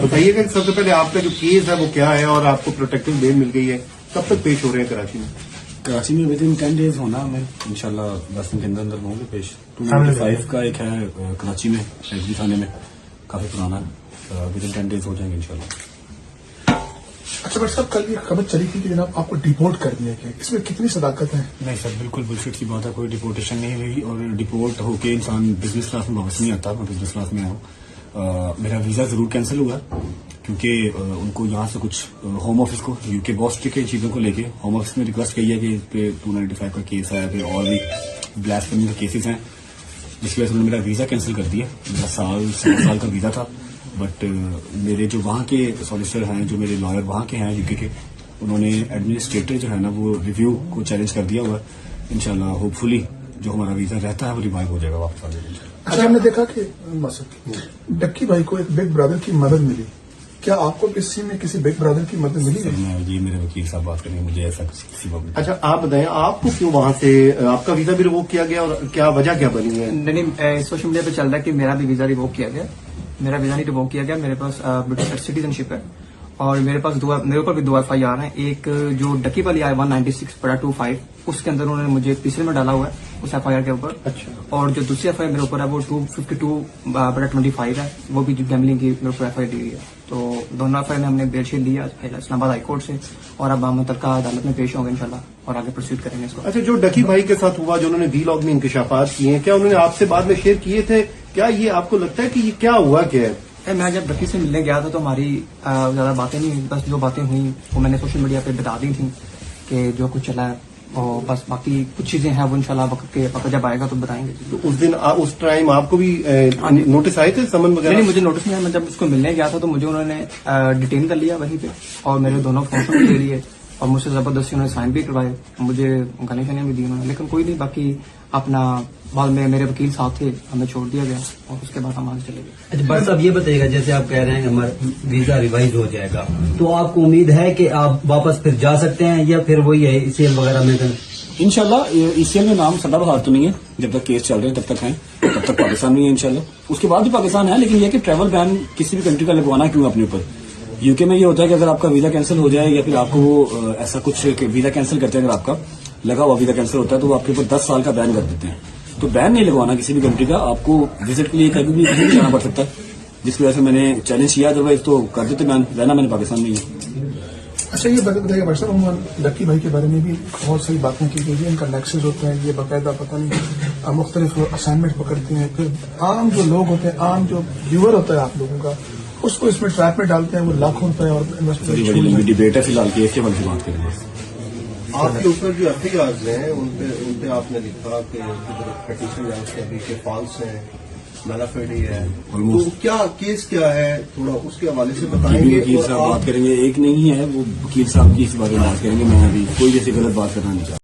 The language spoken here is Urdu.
بتائیے کہ سب سے پہلے آپ کا جو کیس ہے وہ کیا ہے اور آپ کو پروٹیکٹیو بیل مل گئی ہے، کب تک پیش ہو رہے ہیں کراچی میں؟ کراچی میں ود ان 10 days ہونا ہمیں انشاءاللہ 10 دن کے اندر اندر ہوں گے پیش. 295 کا ایک ہے کراچی میں ایس بی تھانے میں، کافی پرانا ہے، ود ان 10 days ہو جائیں گے انشاءاللہ. اچھا بٹ صاحب کل یہ خبر چلی تھی کہ جناب آپ کو ڈیپورٹ کر دیا گیا، اس میں کتنی صداقت ہے؟ نہیں سر، بالکل بلشٹ کی بات ہے، کوئی ڈیپورٹیشن نہیں ہوئی اور ڈیپورٹ ہو کے انسان بزنس کلاس میں واپس نہیں آتا. میں بزنس کلاس میں آیا، میرا ویزا ضرور کینسل ہوا کیونکہ ان کو یہاں سے کچھ ہوم آفس کو یو کے بوسٹری کے چیزوں کو لے کے ہوم آفس میں ریکویسٹ کی ہے کہ پہ 295 کا کیس ہے، پھر اور بھی بلاسفیمی کے کیسز ہیں، جس کی وجہ سے انہوں نے میرا ویزا کینسل کر دیا. میرا سال کا ویزا تھا، بٹ میرے جو وہاں کے سالیسیٹر ہیں، جو میرے لائر وہاں کے ہیں یو کے، انہوں نے ایڈمنسٹریٹر جو ہے نا وہ ریویو کو چیلنج کر دیا ہوا ہے. انشاءاللہ ہوپ فلی جو ہمارا ویزا رہتا ہے وہ ریوائیو ہو جائے گا، واپس آ جائے گا. اچھا ہم نے دیکھا کہ ڈکی بھائی کو ایک بگ برادر کی مدد ملی، کیا آپ کو کسی میں کسی بگ برادر کی مدد ملی ہے؟ یہ میرے وکیل صاحب بات کریں گے، مجھے ایسا کسی وقت. اچھا آپ بتائیں، آپ کو کیوں وہاں سے آپ کا ویزا بھی ریووک کیا گیا اور کیا وجہ کیا بنی ہے؟ نہیں، سوشل میڈیا پہ چل رہا ہے کہ میرا بھی ویزا ریووک کیا گیا. میرا ویزا نہیں ریووک کیا گیا، میرے پاس برٹش سٹیزن شپ ہے اور میرے پاس میرے اوپر بھی 2 FIR ہیں. ایک جو ڈکی والی آئی 196/25 اس کے اندر انہوں نے مجھے تیسرے میں ڈالا ہوا ہے اس FIR کے اوپر. اچھا. اور اور جو دوسری FIR میرے اوپر ہے وہ 252/25 ہے، وہ بھی گیملنگ کی میرے اوپر FIR دی گئی ہے. تو دونوں FIR میں ہم نے بیل شیٹ لیا اسلام آباد ہائی کورٹ سے اور اب ہم متعلقہ عدالت میں پیش ہوں گے انشاءاللہ اور آگے پرسیوٹ کریں گے اس کو. اچھا، جو ڈکی بھائی کے ساتھ ہوا، جو انہوں نے وی لاگ میں انکشافات کیے ہیں، کیا انہوں نے آپ سے بعد میں شیئر کیے تھے؟ کیا یہ آپ کو لگتا ہے کہ یہ کیا ہوا کیا ہے؟ میں جب ڈکی سے ملنے گیا تھا تو ہماری زیادہ باتیں نہیں ہوئی، بس جو باتیں ہوئیں وہ میں نے سوشل میڈیا پہ بتا دی تھیں کہ جو کچھ چلا ہے، اور بس باقی کچھ چیزیں ہیں وہ انشاءاللہ وقت جب آئے گا تو بتائیں گے. تو اس دن اس ٹائم آپ کو بھی نوٹس آئے تھے، سمن وغیرہ؟ نہیں، مجھے نوٹس نہیں آیا. میں جب اس کو ملنے گیا تھا تو مجھے انہوں نے ڈیٹین کر لیا وہیں پہ اور میرے دونوں فون بھی لے لیے اور مجھ سے زبردستی انہوں نے سائن بھی کروائے، مجھے گانے شانے بھی دی انہوں نے. لیکن کوئی نہیں، باقی اپنا بعد میں میرے وکیل صاحب تھے، ہمیں چھوڑ دیا گیا اور اس کے بعد ہم آگے چلے گئے. اچھا بٹ صاحب یہ بتائیے گا، جیسے آپ کہہ رہے ہیں کہ ہمارا ویزا ریوائز ہو جائے گا، تو آپ کو امید ہے کہ آپ واپس پھر جا سکتے ہیں یا پھر وہی ہے ECL وغیرہ میں؟ انشاءاللہ ECL میں نام سدا بہار تو نہیں ہے، جب تک کیس چل رہے ہیں تب تک ہیں، تب تک پاکستان نہیں ہے انشاءاللہ. اس کے بعد بھی پاکستان ہے، لیکن یہ کہ ٹریول بین کسی بھی کنٹری کا لگوانا کیوں اپنے اوپر. UK میں یہ ہوتا ہے کہ اگر آپ کا ویزا کینسل ہو جائے یا پھر آپ کو وہ ایسا کچھ ویزا کینسل کرتے ہیں، اگر آپ کا لگا ہوا ویزا کینسل ہوتا ہے تو وہ آپ کے اوپر 10 سال کا بین کر دیتے ہیں. تو بین نہیں لگوانا کسی بھی کنٹری کا، آپ کو وزٹ کے لیے کہیں بھی جانا پڑ سکتا ہے، جس کی وجہ سے میں نے چیلنج کیا. ادروائز تو کر دیتے بین، رہنا میں نے پاکستان میں ہی ہے. اچھا یہ بتائیے گا بھائی صاحب، عموماً لکی بھائی کے بارے میں بھی بہت ساری باتیں کی گئی ہیں، ان کا نیکسس ہوتا ہے، یہ باقاعدہ پتہ نہیں مختلف اسائنمنٹ پکڑتے ہیں، پھر عام جو لوگ ہوتے ہیں، عام جو ویور ہوتا ہے آپ لوگوں کا، اس کو اس میں ٹریپ میں ڈالتے ہیں، وہ لاکھوں روپے اور بڑی لمبی ڈیبیٹ ہے فی الحال کیس کے بارے میں بات کریں گے. آپ کے اوپر جو FIRs ہیں ان پہ آپ نے لکھا کہ پٹیشن ہے اس کے ابھی کے فالس ہیں، ملافیڈی ہے، تو کیا کیس کیا ہے، تھوڑا اس کے حوالے سے بتائیں گے. وکیل صاحب بات کریں گے، ایک نہیں ہے وہ وکیل صاحب کی اس بارے میں بات کریں گے. میں ابھی کوئی جیسی غلط بات کرنا نہیں چاہتا.